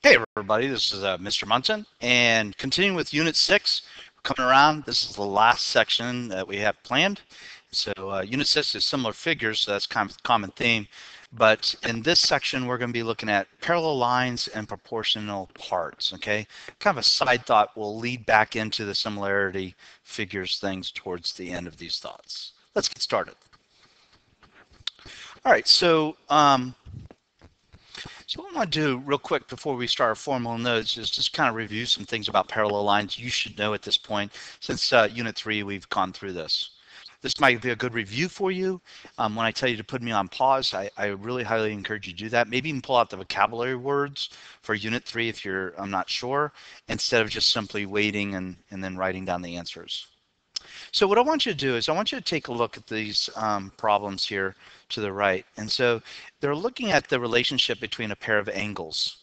Hey everybody, this is Mr. Munson, and continuing with Unit 6, we're coming around. This is the last section that we have planned. So Unit 6 is similar figures, so that's kind of a common theme. But in this section, we're going to be looking at parallel lines and proportional parts, okay? Kind of a side thought will lead back into the similarity figures things towards the end of these thoughts. Let's get started. All right, so what I want to do real quick before we start our formal notes is just kind of review some things about parallel lines you should know at this point. Since Unit 3, we've gone through this. This might be a good review for you. When I tell you to put me on pause, I really highly encourage you to do that. Maybe even pull out the vocabulary words for Unit 3 if I'm not sure, instead of just simply waiting and then writing down the answers. So what I want you to do is I want you to take a look at these problems here to the right. And so they're looking at the relationship between a pair of angles.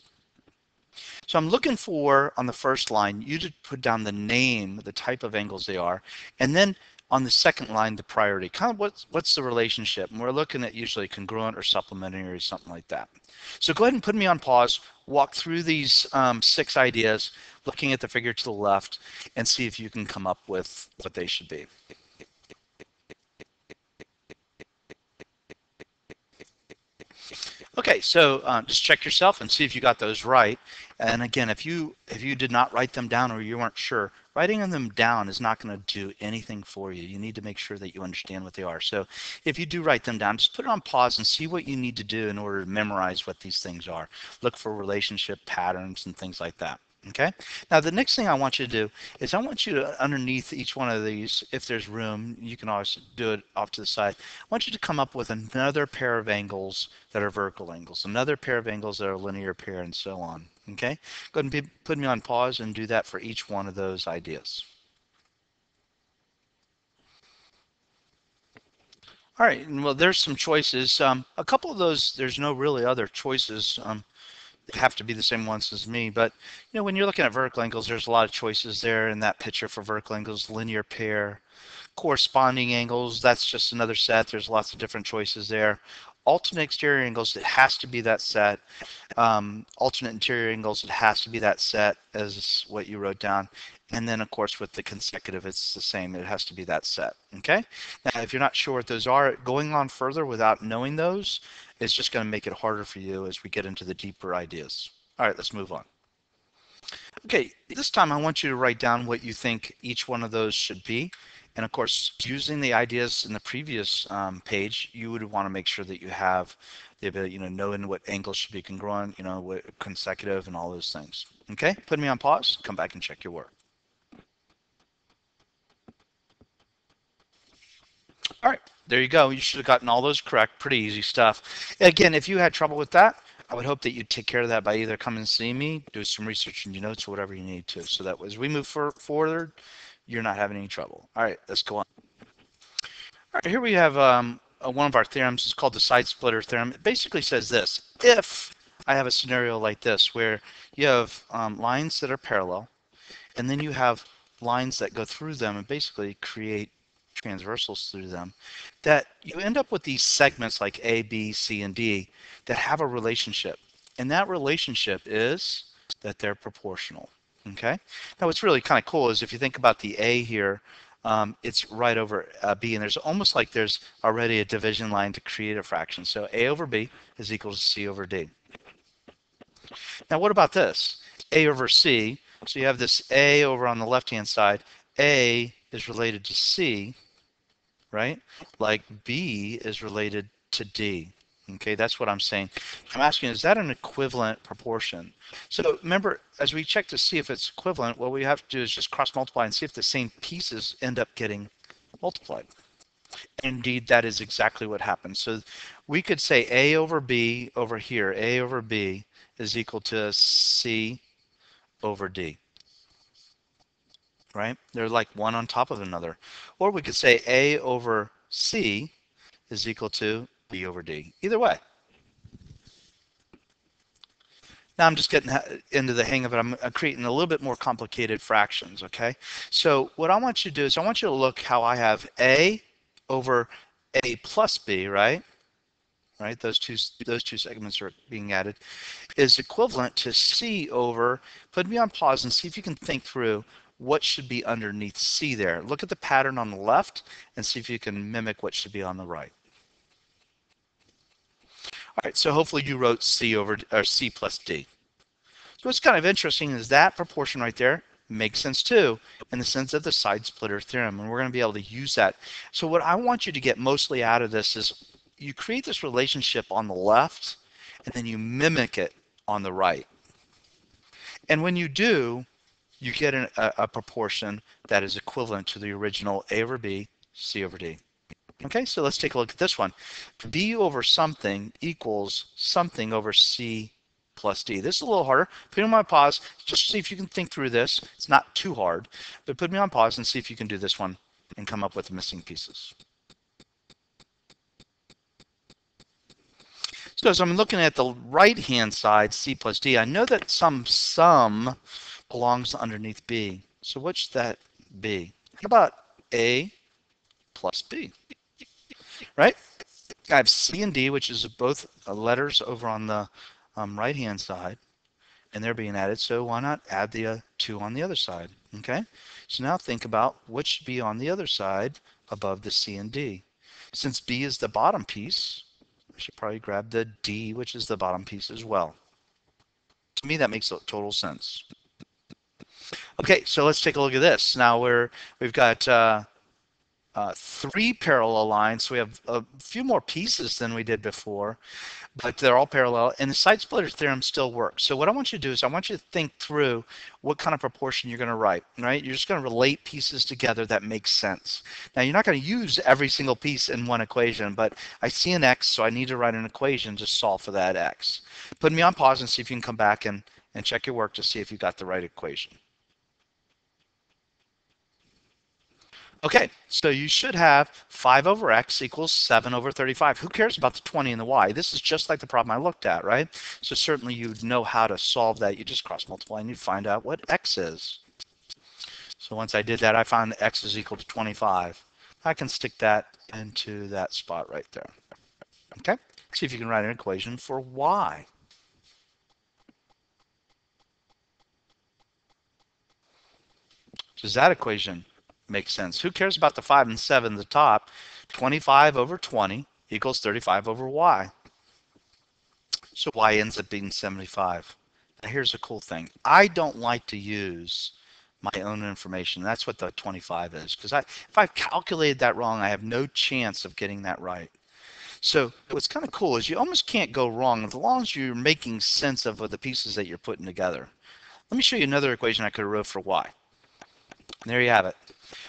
So I'm looking for, on the first line, you to put down the name, the type of angles they are, and then on the second line, the priority. Kind of what's the relationship? And we're looking at usually congruent or supplementary or something like that. So go ahead and put me on pause, walk through these 6 ideas, looking at the figure to the left, and see if you can come up with what they should be. Okay, so just check yourself and see if you got those right. And again, if you did not write them down or you weren't sure, writing them down is not going to do anything for you. You need to make sure that you understand what they are. So if you do write them down, just put it on pause and see what you need to do in order to memorize what these things are. Look for relationship patterns and things like that. Okay. Now the next thing I want you to do is I want you to, underneath each one of these, if there's room, you can always do it off to the side. I want you to come up with another pair of angles that are vertical angles, another pair of angles that are linear pair, and so on. Okay. Go ahead and put me on pause and do that for each one of those ideas. All right. Well, there's some choices. A couple of those, there's no really other choices. Have to be the same ones as me, but when you're looking at vertical angles, there's a lot of choices there in that picture for vertical angles. Linear pair, corresponding angles, that's just another set. There's lots of different choices there. Alternate exterior angles, it has to be that set. Alternate interior angles, it has to be that set as what you wrote down. And then of course with the consecutive, it's the same. It has to be that set. Okay. Now if you're not sure what those are, going on further without knowing those, it's just going to make it harder for you as we get into the deeper ideas. All right, let's move on. Okay, this time I want you to write down what you think each one of those should be. And of course, using the ideas in the previous page, you would want to make sure that you have the ability, knowing what angles should be congruent, what consecutive and all those things. Okay, put me on pause, come back and check your work. All right, there you go. You should have gotten all those correct. Pretty easy stuff. Again, if you had trouble with that, I would hope that you'd take care of that by either coming and see me, do some research in your notes, or whatever you need to, so that as we move forward, you're not having any trouble. All right, let's go on. All right, here we have one of our theorems. It's called the Side-Splitter Theorem. It basically says this: if I have a scenario like this where you have lines that are parallel, and then you have lines that go through them and basically create transversals through them, that you end up with these segments like A, B, C, and D that have a relationship. And that relationship is that they're proportional. Okay. Now what's really kind of cool is if you think about the A here, it's right over B, and there's almost like there's already a division line to create a fraction. So A over B is equal to C over D. Now what about this? A over C. So you have this A over on the left-hand side. A is related to C, right? Like B is related to D. Okay, that's what I'm saying. I'm asking, is that an equivalent proportion? So remember, as we check to see if it's equivalent, what we have to do is just cross multiply and see if the same pieces end up getting multiplied. Indeed, that is exactly what happens. So we could say A over B over here, A over B is equal to C over D. Right? They're like one on top of another. Or we could say A over C is equal to B over D. Either way. Now I'm just getting into the hang of it. I'm creating a little bit more complicated fractions, okay? So what I want you to do is I want you to look how I have A over A plus B, right? right? Those two segments are being added, is equivalent to C over, put me on pause and see if you can think through what should be underneath C there. Look at the pattern on the left and see if you can mimic what should be on the right. All right, so hopefully you wrote C over, or C plus D. So what's kind of interesting is that proportion right there makes sense too, in the sense of the side-splitter theorem, and we're going to be able to use that. So what I want you to get mostly out of this is you create this relationship on the left, and then you mimic it on the right. And when you do, you get a proportion that is equivalent to the original A over B, C over D. Okay, so let's take a look at this one. B over something equals something over C plus D. This is a little harder. Put me on pause, just see if you can think through this. It's not too hard, but put me on pause and see if you can do this one and come up with the missing pieces. So as I'm looking at the right-hand side, C plus D, I know that some sum belongs underneath B. So what should that be? How about A plus B? Right? I have C and D, which is both letters over on the right-hand side, and they're being added. So why not add the 2 on the other side? Okay? So now think about what should be on the other side above the C and D. Since B is the bottom piece, I should probably grab the D, which is the bottom piece as well. To me, that makes total sense. Okay, so let's take a look at this. Now we've got 3 parallel lines, so we have a few more pieces than we did before, but they're all parallel, and the side-splitter theorem still works. So what I want you to do is I want you to think through what kind of proportion you're going to write, right? You're just going to relate pieces together that make sense. Now, you're not going to use every single piece in one equation, but I see an x, so I need to write an equation to solve for that x. Put me on pause and see if you can come back and check your work to see if you got the right equation. Okay, so you should have 5 over x equals 7 over 35. Who cares about the 20 and the y? This is just like the problem I looked at, right? So certainly you'd know how to solve that. You just cross multiply and you find out what x is. So once I did that, I found x is equal to 25. I can stick that into that spot right there. Okay, see if you can write an equation for y. Does that equation make sense? Who cares about the 5 and 7 at the top? 25 over 20 equals 35 over y. So y ends up being 75. Now here's a cool thing. I don't like to use my own information. That's what the 25 is. Because if I've calculated that wrong, I have no chance of getting that right. So what's kind of cool is you almost can't go wrong as long as you're making sense of the pieces that you're putting together. Let me show you another equation I could have wrote for y. There you have it.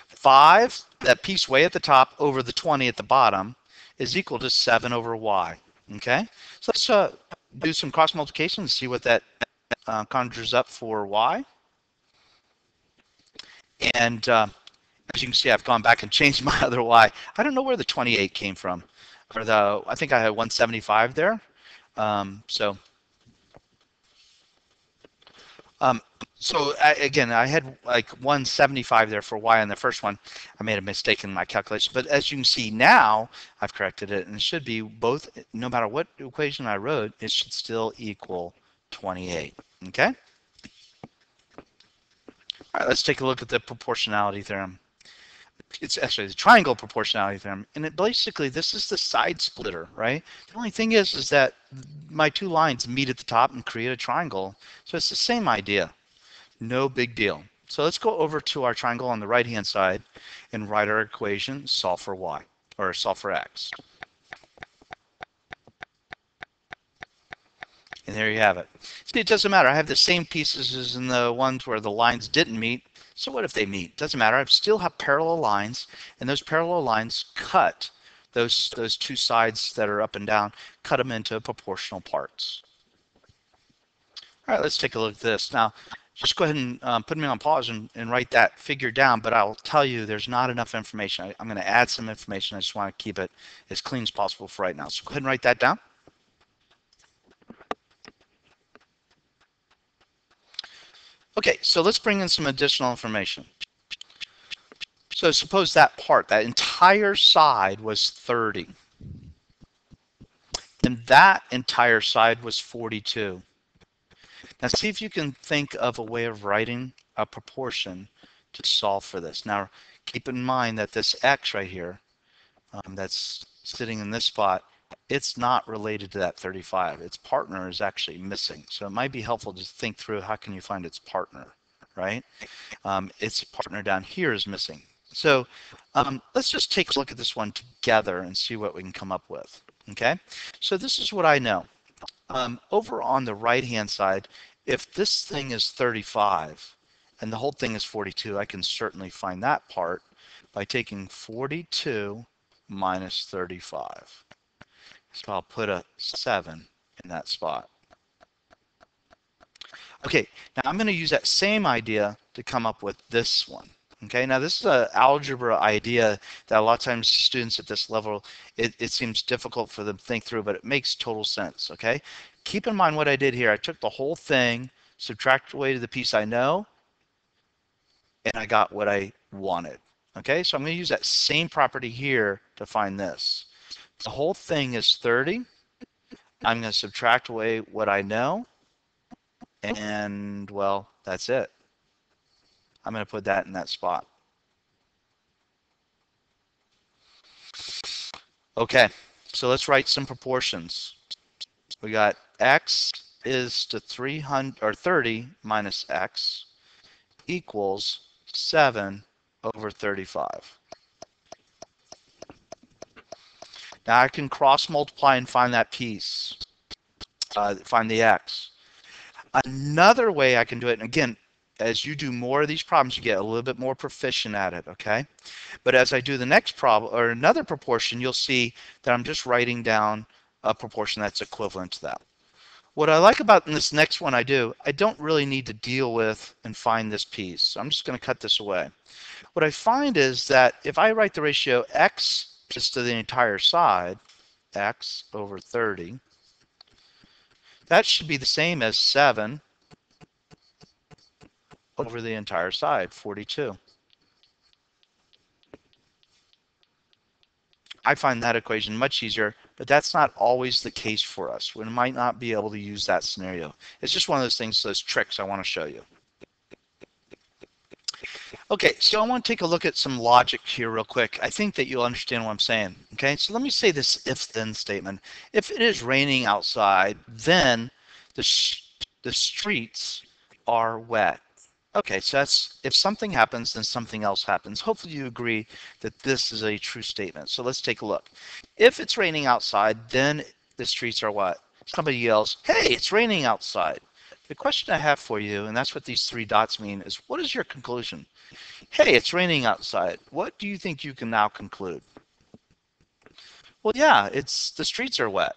5, that piece way at the top over the 20 at the bottom, is equal to 7 over y. Okay? So let's do some cross multiplication and see what that conjures up for y. And as you can see, I've gone back and changed my other y. I don't know where the 28 came from. Or I think I had 175 there. Again, I had like 175 there for y on the first one. I made a mistake in my calculation. But as you can see now, I've corrected it. And it should be both, no matter what equation I wrote, it should still equal 28. Okay? All right, let's take a look at the proportionality theorem. It's actually the triangle proportionality theorem. And basically, this is the side splitter, right? The only thing is that my 2 lines meet at the top and create a triangle. So it's the same idea. No big deal. So let's go over to our triangle on the right-hand side and write our equation, solve for y, or solve for x. And there you have it. See, it doesn't matter. I have the same pieces as in the ones where the lines didn't meet. So what if they meet? Doesn't matter. I still have parallel lines, and those parallel lines cut those 2 sides that are up and down, cut them into proportional parts. All right, let's take a look at this. Now, just go ahead and put me on pause and write that figure down, but I'll tell you there's not enough information. I'm going to add some information. I just want to keep it as clean as possible for right now. So go ahead and write that down. Okay, so let's bring in some additional information. So suppose that part, that entire side was 30. that entire side was 42. Now see if you can think of a way of writing a proportion to solve for this. Now keep in mind that this x right here, that's sitting in this spot, it's not related to that 35. Its partner is actually missing. So it might be helpful to think through how can you find its partner, right? Its partner down here is missing. So let's just take a look at this one together and see what we can come up with. Okay, so this is what I know. Over on the right-hand side, if this thing is 35 and the whole thing is 42, I can certainly find that part by taking 42 minus 35. So I'll put a 7 in that spot. Okay, now I'm going to use that same idea to come up with this one. Okay, now this is an algebra idea that a lot of times students at this level, it seems difficult for them to think through, but it makes total sense. Okay, keep in mind what I did here. I took the whole thing, subtracted away to the piece I know, and I got what I wanted. Okay, so I'm going to use that same property here to find this. The whole thing is 30. I'm going to subtract away what I know, and well, that's it. I'm going to put that in that spot. Okay, so let's write some proportions. We got x is to 300 or 30 minus x equals 7 over 35. Now I can cross multiply and find that piece, find the x. Another way I can do it, and again, as you do more of these problems, you get a little bit more proficient at it, okay? But as I do the next problem, or another proportion, you'll see that I'm just writing down a proportion that's equivalent to that. What I like about this next one I don't really need to deal with and find this piece. So I'm just going to cut this away. What I find is that if I write the ratio x just to the entire side, x over 30, that should be the same as 7 over the entire side, 42. I find that equation much easier, but that's not always the case for us. We might not be able to use that scenario. It's just one of those things, those tricks I want to show you. Okay, so I want to take a look at some logic here real quick. I think that you'll understand what I'm saying. Okay, so let me say this if-then statement. If it is raining outside, then the streets are wet. Okay, so that's if something happens, then something else happens. Hopefully you agree that this is a true statement. So let's take a look. If it's raining outside, then the streets are what? Somebody yells, "Hey, it's raining outside." The question I have for you, and that's what these 3 dots mean, is what is your conclusion? Hey, it's raining outside. What do you think you can now conclude? Well, yeah, it's the streets are wet.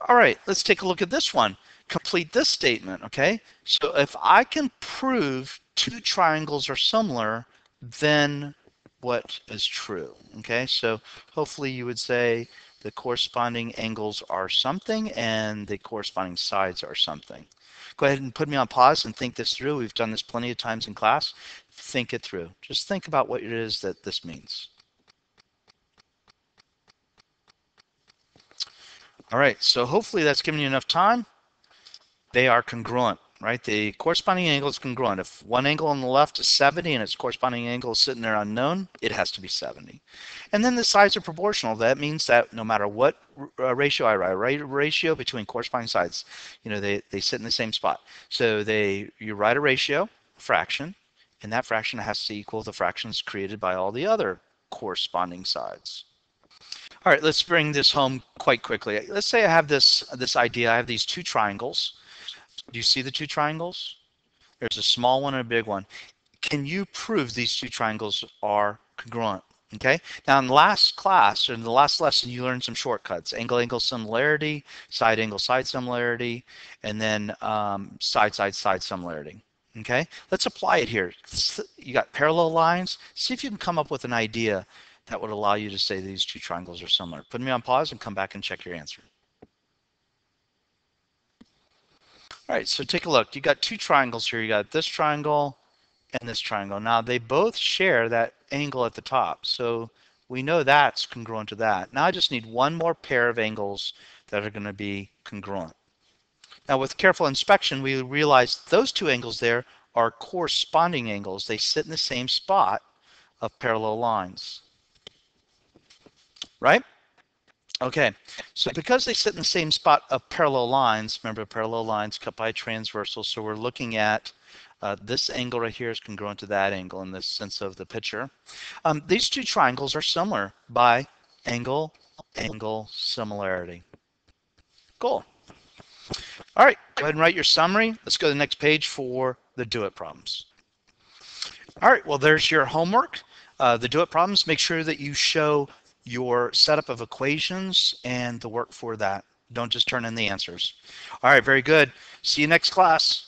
All right, let's take a look at this one. Complete this statement, okay? So if I can prove 2 triangles are similar, then what is true? Okay, so hopefully you would say the corresponding angles are something and the corresponding sides are something. Go ahead and put me on pause and think this through. We've done this plenty of times in class. Think it through. Just think about what it is that this means. All right, so hopefully that's given you enough time. They are congruent, right? The corresponding angle is congruent. If one angle on the left is 70 and its corresponding angle is sitting there unknown, it has to be 70. And then the sides are proportional. That means that no matter what ratio I write a ratio between corresponding sides, you know, they sit in the same spot. So you write a ratio, a fraction, and that fraction has to equal the fractions created by all the other corresponding sides. All right, let's bring this home quite quickly. Let's say I have this idea. I have these 2 triangles. Do you see the 2 triangles? There's a small one and a big one. Can you prove these 2 triangles are congruent? Okay. Now in the last class, or in the last lesson, you learned some shortcuts: angle-angle similarity, side-angle-side similarity, and then side-side-side similarity. Okay. Let's apply it here. You got parallel lines. See if you can come up with an idea that would allow you to say these 2 triangles are similar. Put me on pause and come back and check your answer. All right, so take a look. You got 2 triangles here. You got this triangle and this triangle. Now they both share that angle at the top, so we know that's congruent to that. Now I just need one more pair of angles that are going to be congruent. Now, with careful inspection, we realize those two angles there are corresponding angles. They sit in the same spot of parallel lines, right? Okay, so because they sit in the same spot of parallel lines, remember parallel lines cut by transversal, so we're looking at this angle right here is congruent to that angle in this sense of the picture. These two triangles are similar by angle similarity. Cool. All right, go ahead and write your summary. Let's go to the next page for the do it problems. All right, well, there's your homework. The do it problems, make sure that you show your setup of equations and the work for that. Don't just turn in the answers. All right, very good. See you next class.